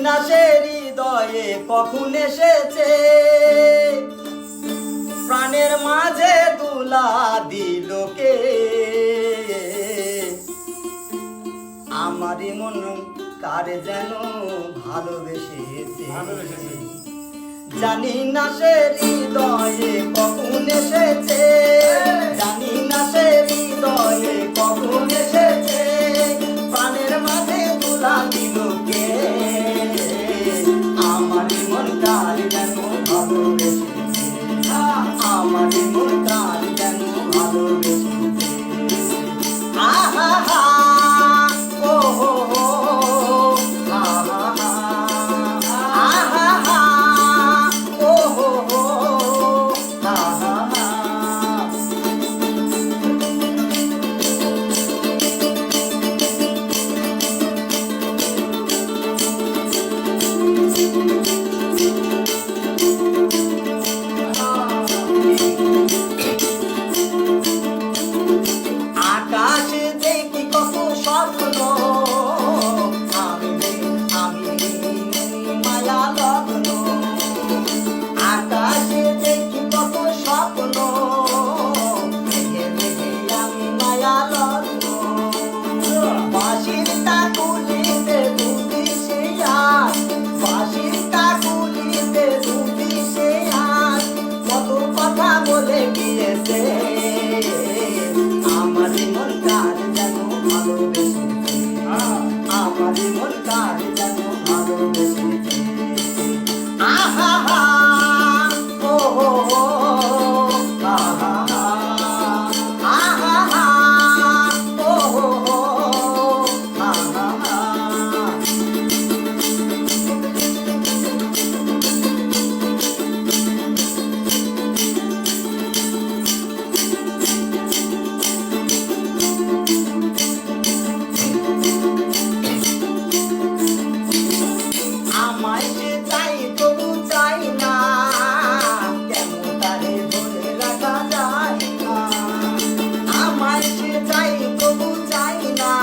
না সে হৃদয়ে কখন এসেছে, প্রাণের মাঝে দুলা দিল কে। আমারই মন কারে যেন ভালোবেসেছে, জানি না সে হৃদয়ে কখন এসেছে, জানি না সে হৃদয়ে কখন এসেছে, প্রাণের মাঝে দুলা দিল কে। আমারই মন কারে যেন ভালোবেসেছে, আমারই মন কারে যেন ভালোবেসেছে। আহা হা ও হো হো, আহা হা আহা হা ও হো হো, আহা হা। আকাশে দেখি কত স্বপ্ন, আমি মায়া লগ্ন। আকাশে দেখি কত স্বপ্ন, দেখে দেখে আমি মায়া লগ্ন। বাঁশির তাকুলিতে দুটি সে আজ, বাঁশির তাকুলিতে দুটি সে আজ, কত কথা বলে গিয়েছে। আমারই মন কারে যেন ভালোবেসেছে, আমারই মন কারে যেন ভালোবেসেছে। আহা হা ও হো হো, আহা হা আহা হা ও হো হো, আহা হা। আমায় সে চাই তবু চাই না, কেন তারে ধরে রাখা যায় না। আমায় সে চাই তবু চাই না,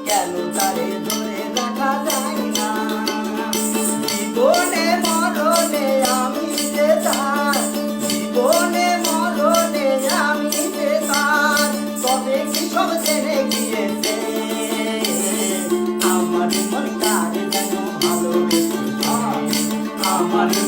কেন তারে ধরে রাখা যায় না। জীবনে মরণে আমি যে তার, জীবনে মরণে আমি যে তার, তবে কি সব জেনে গিয়েছে। আমারই মন কারে যেন ভালোবেসেছে, আমারই